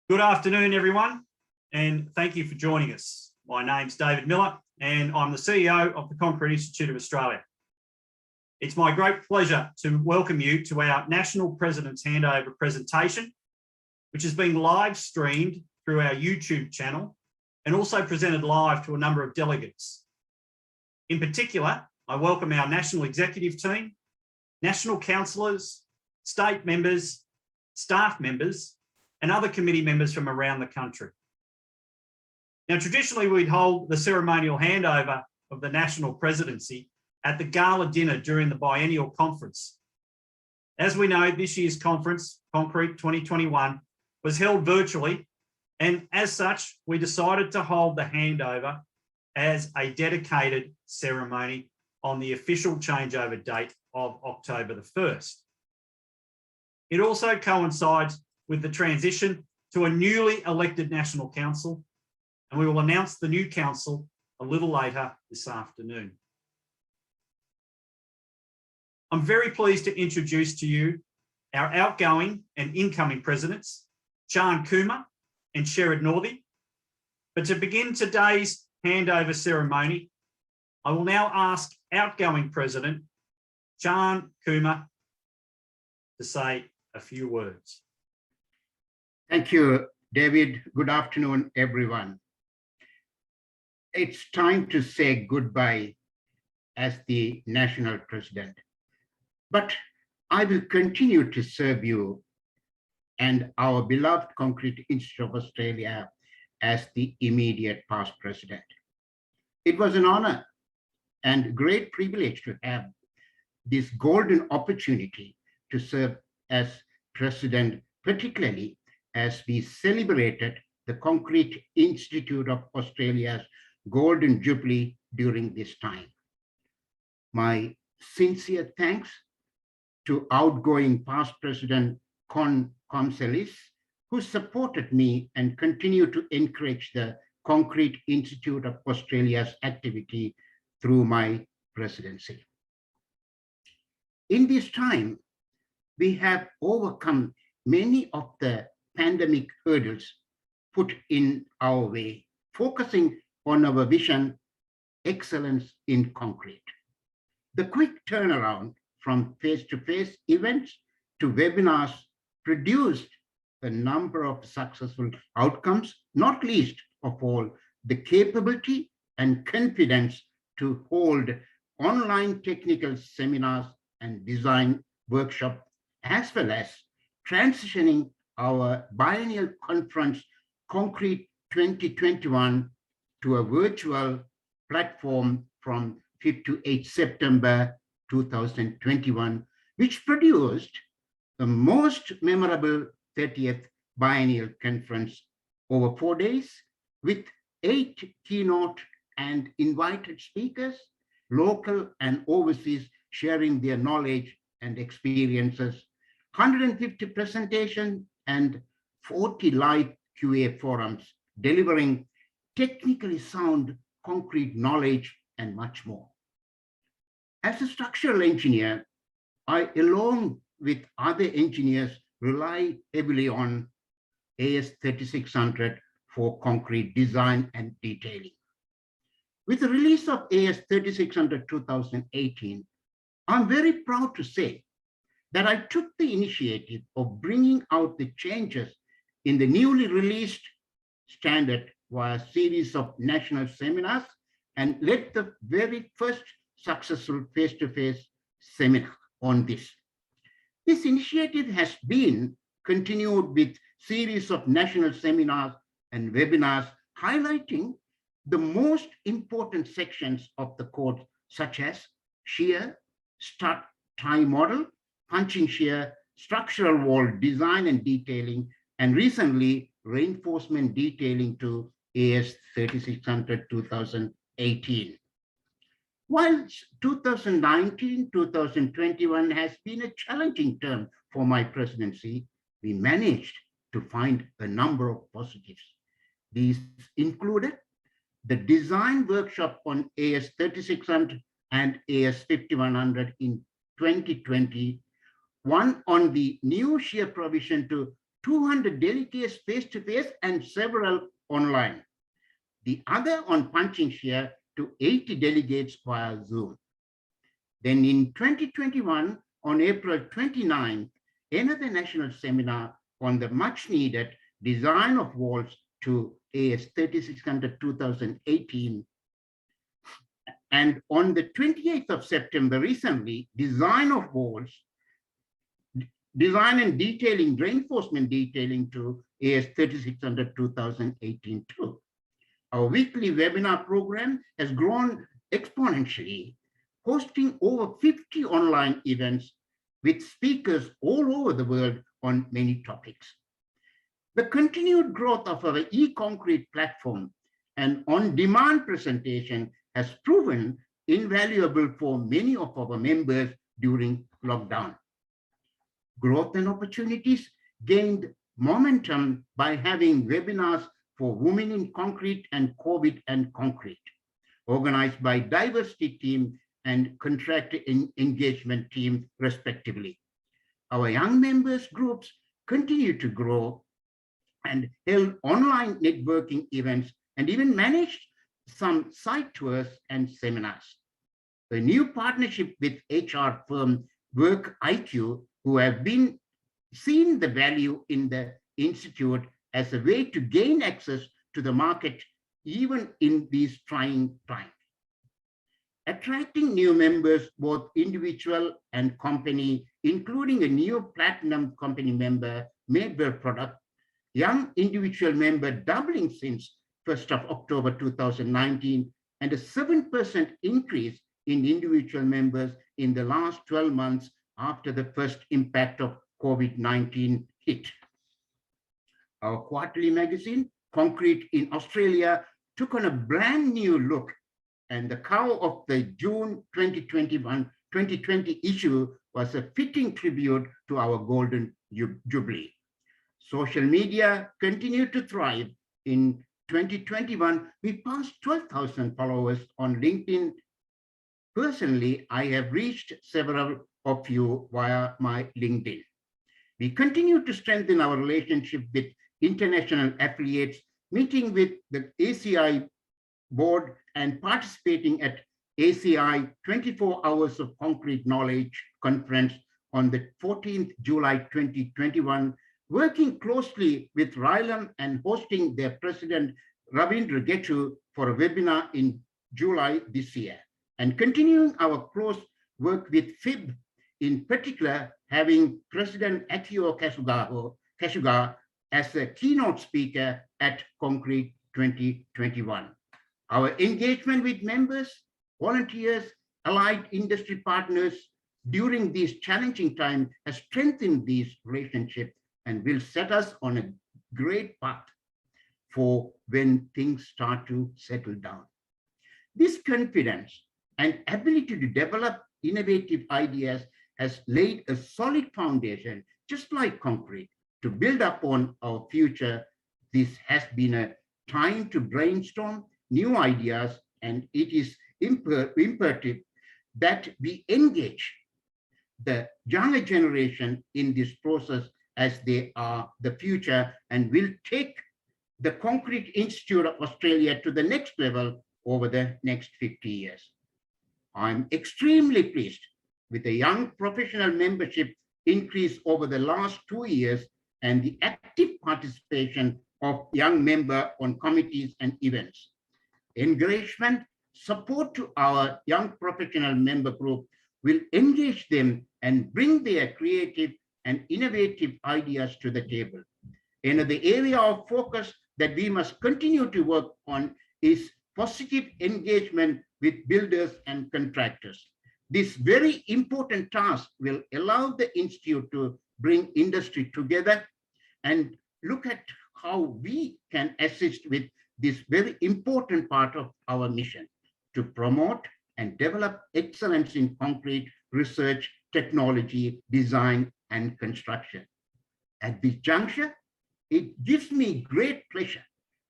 Good afternoon, everyone, and thank you for joining us. My name's David Miller, and I'm the CEO of the Concrete Institute of Australia. It's my great pleasure to welcome you to our National President's Handover presentation, which is being live streamed through our YouTube channel and also presented live to a number of delegates. In particular, I welcome our National Executive Team, National Councillors, State members, staff members, and other committee members from around the country. Now, traditionally, we'd hold the ceremonial handover of the National Presidency at the gala dinner during the biennial conference. As we know, this year's conference, Concrete 2021, was held virtually, and as such, we decided to hold the handover as a dedicated ceremony on the official changeover date of October the 1st. It also coincides with the transition to a newly elected National Council, and we will announce the new council a little later this afternoon. I'm very pleased to introduce to you our outgoing and incoming presidents, Chan Kumar and Sherrod Northey. But to begin today's handover ceremony, I will now ask outgoing President Chan Kumar to say a few words. Thank you, David. Good afternoon, everyone. It's time to say goodbye as the National President, but I will continue to serve you and our beloved Concrete Institute of Australia as the immediate past president. It was an honor and great privilege to have this golden opportunity to serve as president, particularly as we celebrated the Concrete Institute of Australia's Golden Jubilee during this time. My sincere thanks to outgoing past President Con Comselis, who supported me and continued to encourage the Concrete Institute of Australia's activity through my presidency. In this time, we have overcome many of the pandemic hurdles put in our way, focusing on our vision, excellence in concrete. The quick turnaround from face-to-face events to webinars produced a number of successful outcomes, not least of all the capability and confidence to hold online technical seminars and design workshops, as well as transitioning our biennial conference, Concrete 2021, to a virtual platform from 5th to 8th September 2021, which produced the most memorable 30th biennial conference over 4 days with 8 keynote and invited speakers, local and overseas, sharing their knowledge and experiences, 150 presentations and 40 live QA forums, delivering technically sound concrete knowledge and much more. As a structural engineer, I, along with other engineers, rely heavily on AS3600 for concrete design and detailing. With the release of AS3600 2018, I'm very proud to say that I took the initiative of bringing out the changes in the newly released standard via a series of national seminars and led the very first successful face-to-face seminar on this. This initiative has been continued with series of national seminars and webinars highlighting the most important sections of the code, such as shear, strut tie model, punching shear, structural wall design and detailing, and recently reinforcement detailing to AS3600 2018. While 2019-2021 has been a challenging term for my presidency, we managed to find a number of positives. These included the design workshop on AS3600 and AS5100 in 2020, one on the new shear provision to 200 delegates face-to-face and several online. The other on punching share to 80 delegates via Zoom. Then in 2021, on April 29th, another national seminar on the much needed design of walls to AS 3600 2018. And on the 28th of September recently, design of walls, design and detailing, reinforcement detailing to AS 3600 2018 too. Our weekly webinar program has grown exponentially, hosting over 50 online events with speakers all over the world on many topics. The continued growth of our e-concrete platform and on-demand presentation has proven invaluable for many of our members during lockdown. Growth and opportunities gained momentum by having webinars for women in concrete and COVID and concrete, organized by diversity team and contractor engagement team, respectively. Our young members groups continue to grow and held online networking events and even managed some site tours and seminars. A new partnership with HR firm Work IQ, who have been seen the value in the Institute as a way to gain access to the market even in these trying times. Attracting new members, both individual and company, including a new platinum company member, Madewell product, young individual member doubling since 1st of October 2019, and a 7% increase in individual members in the last 12 months after the first impact of COVID-19 hit. Our quarterly magazine, Concrete in Australia, took on a brand new look, and the cover of the June 2020 issue was a fitting tribute to our golden jubilee. Social media continued to thrive. In 2021, we passed 12,000 followers on LinkedIn. Personally, I have reached several of you via my LinkedIn. We continue to strengthen our relationship with international affiliates, meeting with the ACI board and participating at ACI 24 Hours of Concrete Knowledge Conference on the 14th July 2021, working closely with RILAM and hosting their president, Ravindra Getu, for a webinar in July this year, and continuing our close work with FIB, in particular, having President Akio Kasuga as a keynote speaker at Concrete 2021. Our engagement with members, volunteers, allied industry partners during these challenging times has strengthened these relationships and will set us on a great path for when things start to settle down. This confidence and ability to develop innovative ideas has laid a solid foundation, just like concrete, to build upon our future. This has been a time to brainstorm new ideas, and it is imperative that we engage the younger generation in this process, as they are the future and will take the Concrete Institute of Australia to the next level over the next 50 years. I'm extremely pleased with the young professional membership increase over the last 2 years and the active participation of young members on committees and events. Engagement, support to our young professional member group will engage them and bring their creative and innovative ideas to the table. Another area of focus that we must continue to work on is positive engagement with builders and contractors. This very important task will allow the Institute to bring industry together and look at how we can assist with this very important part of our mission to promote and develop excellence in concrete research, technology, design, and construction. At this juncture, it gives me great pleasure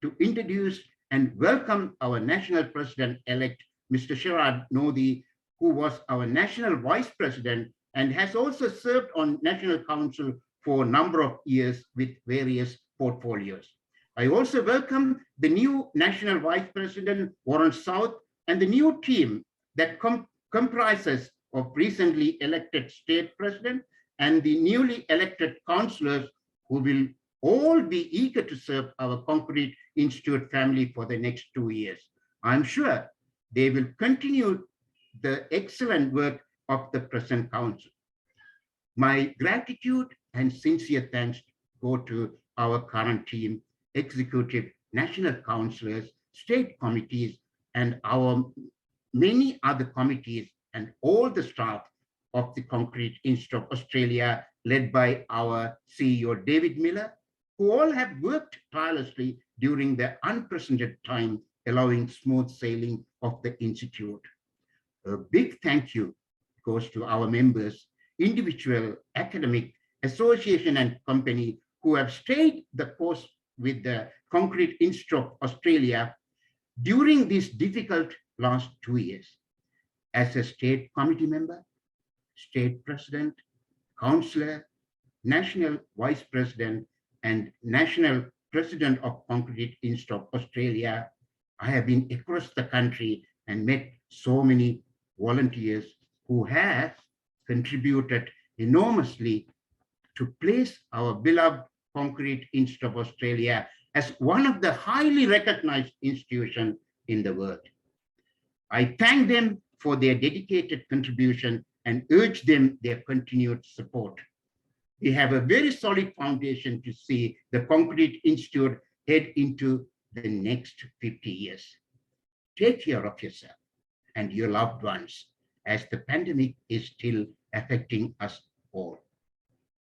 to introduce and welcome our National President-elect, Mr. Sharad Nodi, who was our National Vice President and has also served on National Council for a number of years with various portfolios. I also welcome the new National Vice President, Warren South, and the new team that comprises of recently elected state president and the newly elected councillors who will all be eager to serve our Concrete Institute family for the next 2 years. I'm sure they will continue the excellent work of the present council. My gratitude and sincere thanks go to our current team, executive, national councillors, state committees, and our many other committees and all the staff of the Concrete Institute of Australia, led by our CEO, David Miller, who all have worked tirelessly during the unprecedented time, allowing smooth sailing of the Institute. A big thank you goes to our members, individual, academic, association, and company who have stayed the course with the Concrete Institute of Australia during these difficult last 2 years. As a state committee member, state president, councillor, national vice president, and national president of Concrete Institute of Australia, I have been across the country and met so many volunteers who have contributed enormously to place our beloved Concrete Institute of Australia as one of the highly recognized institutions in the world. I thank them for their dedicated contribution and urge them their continued support. We have a very solid foundation to see the Concrete Institute head into the next 50 years. Take care of yourself and your loved ones as the pandemic is still affecting us all.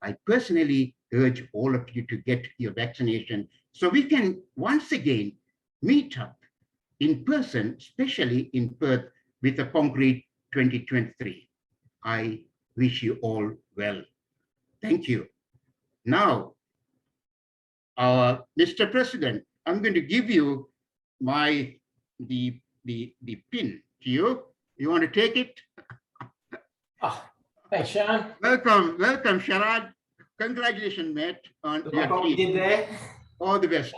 I personally urge all of you to get your vaccination so we can once again meet up in person, especially in Perth, with the Concrete 2023. I wish you all well. Thank you. Now, Mr. President, I'm going to give you the pin to you. You want to take it? Oh, thanks, Sean. Welcome, Sharad. Congratulations, mate, on Look your what we team. did there. All the best.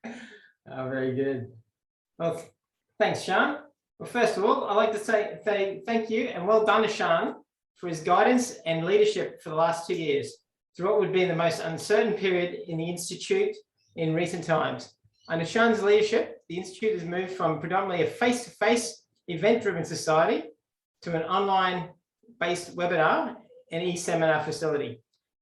Oh, very good. Well, thanks, Sean. Well, first of all, I'd like to say thank you and well done to Sean for his guidance and leadership for the last 2 years through what would be the most uncertain period in the Institute in recent times. Under Sean's leadership, the Institute has moved from predominantly a face-to-face event-driven society to an online-based webinar and e-seminar facility.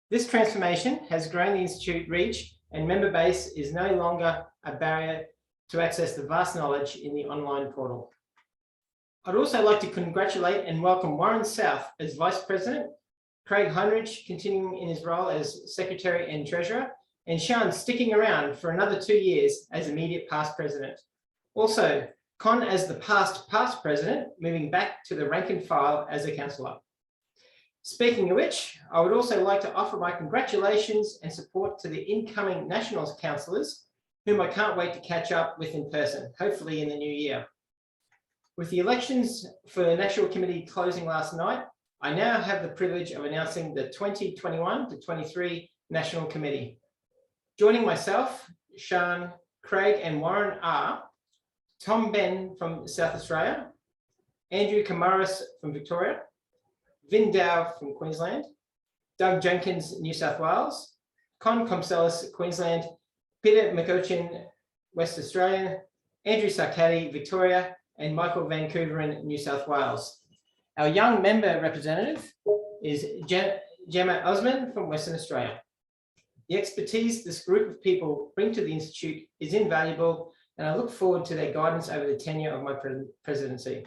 This transformation has grown the Institute reach, and member base is no longer a barrier to access the vast knowledge in the online portal. I'd also like to congratulate and welcome Warren South as Vice President, Craig Heinrich continuing in his role as Secretary and Treasurer, and Sean sticking around for another 2 years as immediate past President. Also, Con as the past President, moving back to the rank and file as a Councillor. Speaking of which, I would also like to offer my congratulations and support to the incoming Nationals councillors, whom I can't wait to catch up with in person, hopefully in the new year. With the elections for the National Committee closing last night, I now have the privilege of announcing the 2021 to 23 National Committee. Joining myself, Sean, Craig and Warren are Tom Ben from South Australia, Andrew Kamaris from Victoria, Vin Dow from Queensland, Doug Jenkins, New South Wales, Con Comcelis, Queensland, Peter McCochin, West Australia, Andrew Sarkady, Victoria, and Michael Van Couveren, New South Wales. Our young member representative is Gemma Osman from Western Australia. The expertise this group of people bring to the Institute is invaluable, and I look forward to their guidance over the tenure of my presidency.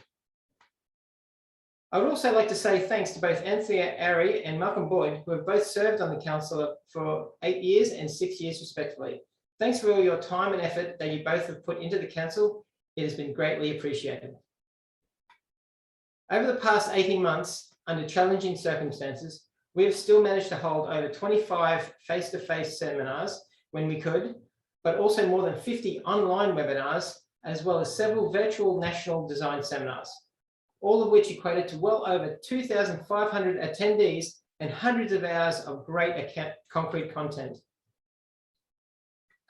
I would also like to say thanks to both Anthea Ari and Malcolm Boyd, who have both served on the council for 8 years and 6 years respectively. Thanks for all your time and effort that you both have put into the council. It has been greatly appreciated. Over the past 18 months, under challenging circumstances, we have still managed to hold over 25 face-to-face seminars when we could, but also more than 50 online webinars, as well as several virtual national design seminars, all of which equated to well over 2,500 attendees and hundreds of hours of great concrete content.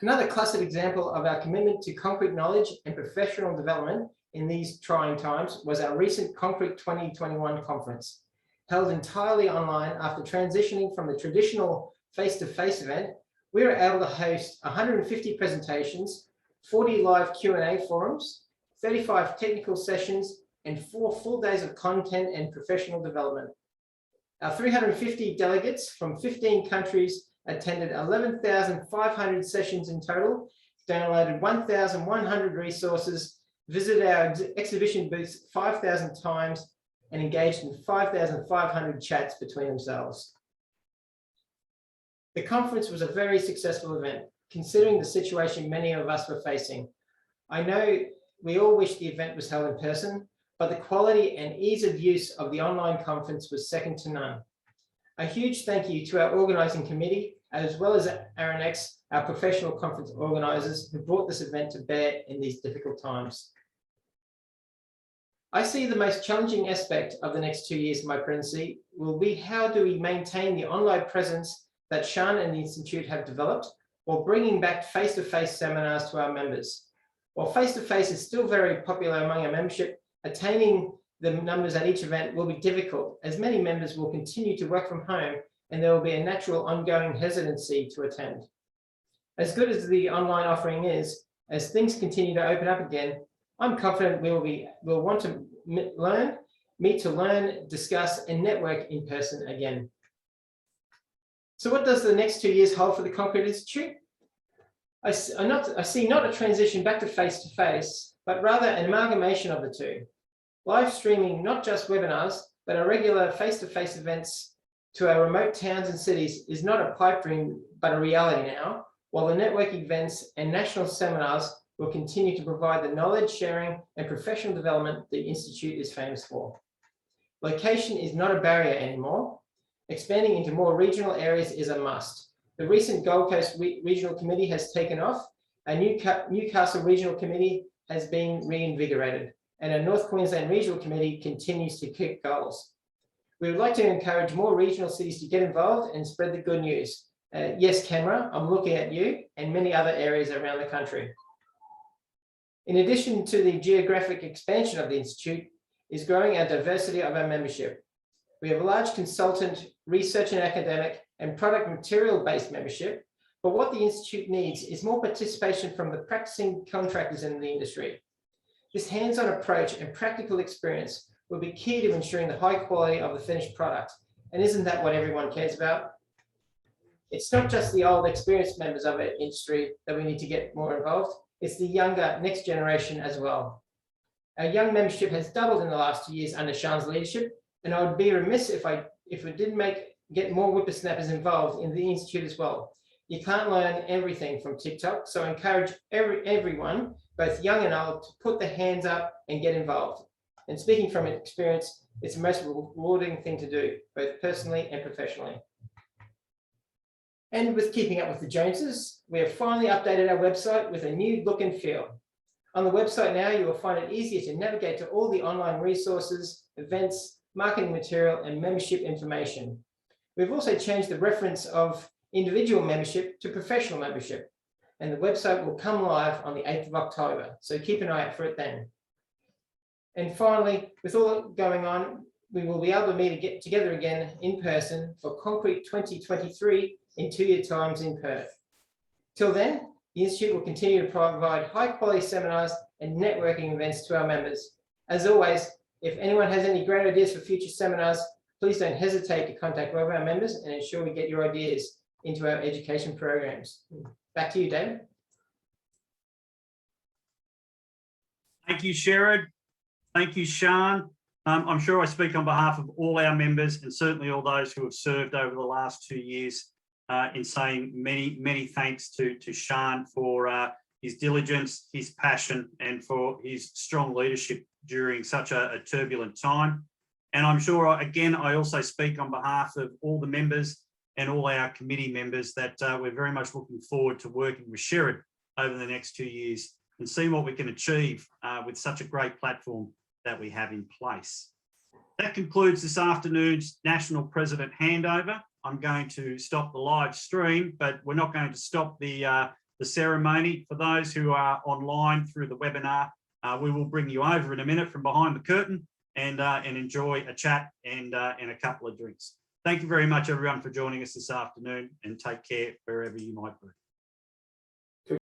Another classic example of our commitment to concrete knowledge and professional development in these trying times was our recent Concrete 2021 conference, held entirely online after transitioning from the traditional face-to-face event. We were able to host 150 presentations, 40 live Q&A forums, 35 technical sessions, and 4 full days of content and professional development. Our 350 delegates from 15 countries attended 11,500 sessions in total, downloaded 1,100 resources, visited our exhibition booths 5,000 times, and engaged in 5,500 chats between themselves. The conference was a very successful event, considering the situation many of us were facing. I know we all wish the event was held in person, but the quality and ease of use of the online conference was second to none. A huge thank you to our organising committee, as well as Aranex, our professional conference organisers, who brought this event to bear in these difficult times. I see the most challenging aspect of the next 2 years of my presidency will be how do we maintain the online presence that Sean and the Institute have developed while bringing back face-to-face seminars to our members. While face-to-face is still very popular among our membership, attaining the numbers at each event will be difficult, as many members will continue to work from home and there will be a natural ongoing hesitancy to attend. As good as the online offering is, as things continue to open up again, I'm confident we'll want to meet to learn, discuss, and network in person again. So what does the next 2 years hold for the Concrete Institute? I see not a transition back to face-to-face, but rather an amalgamation of the two. Live streaming not just webinars, but our regular face-to-face events to our remote towns and cities is not a pipe dream, but a reality now, while the network events and national seminars will continue to provide the knowledge sharing and professional development the Institute is famous for. Location is not a barrier anymore. Expanding into more regional areas is a must. The recent Gold Coast Regional Committee has taken off. A Newcastle Regional Committee has been reinvigorated, and our North Queensland Regional Committee continues to kick goals. We would like to encourage more regional cities to get involved and spread the good news. Yes, Canberra, I'm looking at you, and many other areas around the country. In addition to the geographic expansion of the Institute, is growing our diversity of our membership. We have a large consultant, research and academic, and product material-based membership, but what the Institute needs is more participation from the practicing contractors in the industry. This hands-on approach and practical experience will be key to ensuring the high quality of the finished product. And isn't that what everyone cares about? It's not just the old experienced members of our industry that we need to get more involved. It's the younger next generation as well. Our young membership has doubled in the last 2 years under Sean's leadership, and I would be remiss if we didn't get more whippersnappers involved in the Institute as well. You can't learn everything from TikTok, so I encourage everyone, both young and old, to put their hands up and get involved. And speaking from experience, it's the most rewarding thing to do, both personally and professionally. And with keeping up with the Joneses, we have finally updated our website with a new look and feel. On the website now, you will find it easier to navigate to all the online resources, events, marketing material, and membership information. We've also changed the reference of individual membership to professional membership, and the website will come live on the 8th of October, so keep an eye out for it then. And finally, with all going on, we will be able to get together again in person for Concrete 2023 in 2 year times in Perth. Till then, the Institute will continue to provide high quality seminars and networking events to our members. As always, if anyone has any great ideas for future seminars, please don't hesitate to contact one of our members and ensure we get your ideas into our education programs. Back to you, David. Thank you, Sherrod. Thank you, Sean. I'm sure I speak on behalf of all our members and certainly all those who have served over the last 2 years in saying many thanks to Sean for his diligence, his passion, and for his strong leadership during such a turbulent time. And I'm sure, again, I also speak on behalf of all the members and all our committee members that we're very much looking forward to working with Sherrod over the next 2 years and see what we can achieve with such a great platform that we have in place. That concludes this afternoon's National President Handover. I'm going to stop the live stream, but we're not going to stop the ceremony. For those who are online through the webinar, we will bring you over in a minute from behind the curtain and enjoy a chat and a couple of drinks. Thank you very much, everyone, for joining us this afternoon, and take care wherever you might be.